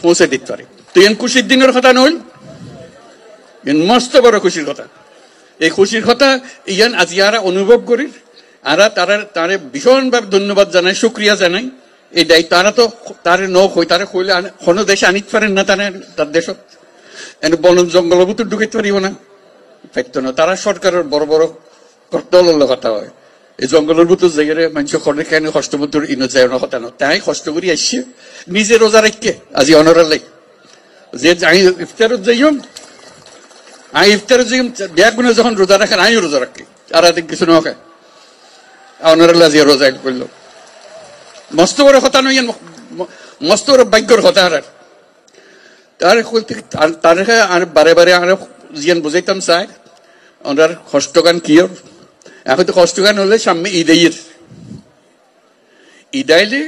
পৌঁছে দিতে পারে। তো এন খুশির দিনের কথা নইল, এন মস্ত বড় খুশির কথা। এই খুশির কথা ইয়ান আজ ইয়ারা অনুভব করি, আর তারে ভীষণভাবে ধন্যবাদ জানাই, শুক্রিয়া জানাই। এই দায়িত্ব তারা তো তারে নই তারে কইলে কোনো দেশে আনিতে পারেন না, তার দেশত বন জঙ্গল ভিতর ঢুকাইতে পারিব না, পারত না। তারা সরকারের বড় বড় দলের কথা হয়, এই জঙ্গলের ভিতর জায়গায় মানুষ করে কেন কষ্ট ভিতর ইনো যায় না কথা না। তাই কষ্ট করি আসছে নিজে রোজা রাখকে আজি অনরার লাই যে ইফতারত যাইম, ইফতারত যাইম ব্যাগ গুনে যখন রোজা রাখেন আমিও রোজা রাখি, আর কিছু না খায় অনরাল্লা যে রোজা করলো। মস্ত বড় কথা নই, মস্ত বড় ভাগ্যর কথা। আর তার বারে বারে আর জিয়ান বুঝাইতাম চাই ওনার কষ্টগান কিয়। এখন তো কষ্টগান হলে সামনে ঈদ আইলে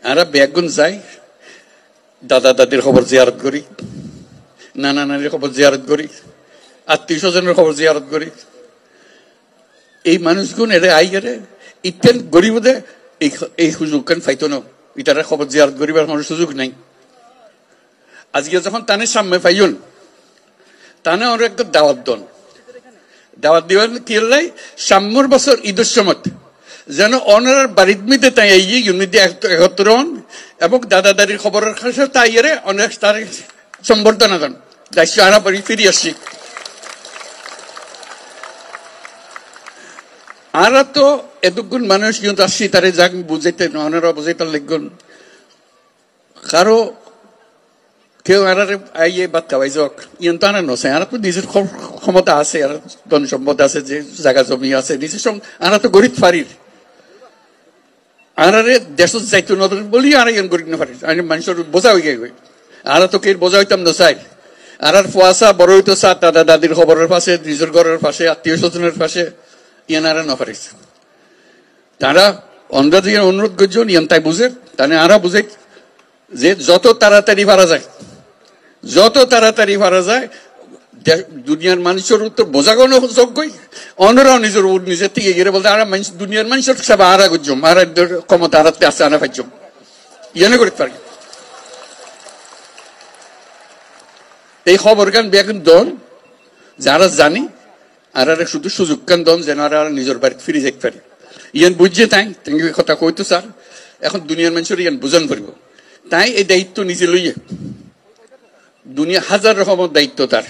আমরা ব্যাগুন যাই, দাদা দাদির খবর জিয়ারত করি, নানা নানির খবর জিয়ারত করি, আত্মীয় স্বজনের খবর জিয়ারত করি। এই মানুষগুন এরে আই গেলে ইতেন গরিবদে এই সুযোগ কেন পাইতো না, ইটারা খবর জিয়ারত করিবার কোনো সুযোগ নাই। আজকে যখন তানে সামনে পাইন তানে ওর একটা দাওয়াত দন, দাওয়াত দিবেন কি লাই সাম্যর বছর ঈদের সময় যেন অনার বাড়ির মিতে তাই ইউনিটি একত্র হন এবং দাদা দাদির খবরের কাছে তাই এরে অনেক তার সম্বর্ধনা দেন। দায়িত্ব আনা পারি ফিরে আসছি। আর তো এতগুণ মানুষ কিন্তু আসছি তারে যাক বুঝাইতে অনারা বুঝাইতে লিখুন কারো কেউ আর আইয়ে বাদ খাওয়াই যাক ইয়ন তো আনার নছে। আর তো নিজের ক্ষমতা আছে, আর ধন সম্পদ আছে, যে জায়গা জমি আছে নিজের সঙ্গে আর তো গরিব ফারির আর দেশ যাইতো নতুন বলি আর ইয়ন গরিব না ফারির মানুষের বোঝা হয়ে গে আর তো কে বোঝা হইতাম না চাই। আর ফুয়াশা বড় হইতো চা দাদা দাদির খবরের পাশে, নিজের ঘরের পাশে, আত্মীয় স্বজনের পাশে ইয়ান আর না পারিস। তারা অন্দাজ অনুরোধ করছেন ইয়ান তাই বুঝে তাহলে আরা বুঝে যে যত তাড়াতাড়ি পারা যায়, যত তাড়াতাড়ি পারা যায় দুনিয়ার মানুষের উত্তর বোঝাগোনো যোগ্যই অন্যরাও নিজের থেকে গিয়ে বলতে আর দুনিয়ার মানুষের সব আরা করছম আর ক্ষমতা আরাতে আছে আনা পাইছম ইয়ানে করতে পারি। এই খবর গান বেগুন দন যারা জানি আর শুধু সুযোগ গান দন যেন আর নিজের বাড়িতে ফিরে যেতে পারে। ইয়ান বুঝছে তাই কথা কইতো স্যার এখন দুনিয়ার মানুষের ইয়ান বুঝান পারিব। তাই এই দায়িত্ব নিজে লইয়ে দুনিয়া হাজার রকমের দায়িত্ব তার,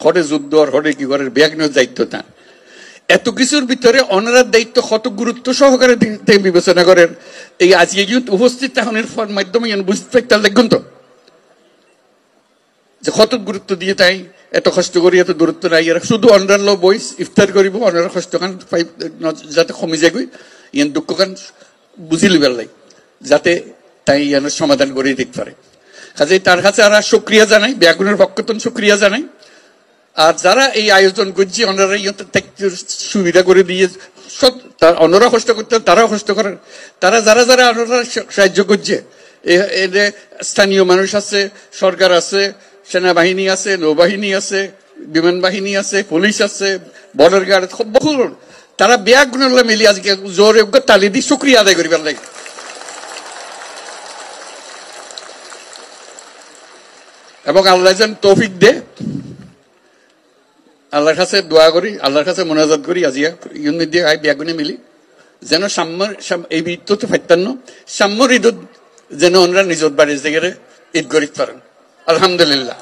হরে যুদ্ধ আর হরে কি করে ব্যাগনের দায়িত্ব তার। এত কিছুর ভিতরে অনারার দায়িত্ব কত গুরুত্ব সহকারে বিবেচনা করেন এই আজকে কিন্তু উপস্থিত থাকার মাধ্যমে বুঝতে পারতে দেখুন তো যে কত গুরুত্ব দিয়ে তাই এত কষ্ট করি এত দূরত্ব নাই। এরা শুধু অনার লো বইস ইফতার করিব অনার কষ্ট কান যাতে কমে যায় ইয়ান দুঃখ কান বুঝি লিবার লাই যাতে তাই ইয়ানোর সমাধান করে দিতে পারে। কাজে তার কাছে আর শুক্রিয়া জানাই, ব্যাগুনের পক্ষতন শুক্রিয়া জানাই। আর যারা এই আয়োজন করছে ওনারা সুবিধা করে দিয়ে তার অন্যরা কষ্ট করতে তারাও কষ্ট করেন। তারা যারা যারা ওনারা সাহায্য করছে স্থানীয় মানুষ আছে, সরকার আছে, সেনাবাহিনী আছে, নৌবাহিনী আছে, বিমান বাহিনী আছে, পুলিশ আছে, বর্ডার গার্ড বহু তারা ব্যাগুনের মিলি আজকে জোরে তালি দিয়ে শুক্রিয়া আদায় করিবার লাগে। এবং আল্লাহ যেন তৌফিক দে, আল্লাহর কাছে দোয়া করি, আল্লাহর কাছে মোনাজাত করি আজিয়া ইউনিট দিয়ে ব্যাগুনে মিলি যেন সাম্যর এই ঈদ তো ফাইতান্ন সাম্যর ঈদ যেন ওনারা নিজের বাড়ির জায়গায় ঈদ করিতে পারেন। আলহামদুলিল্লাহ।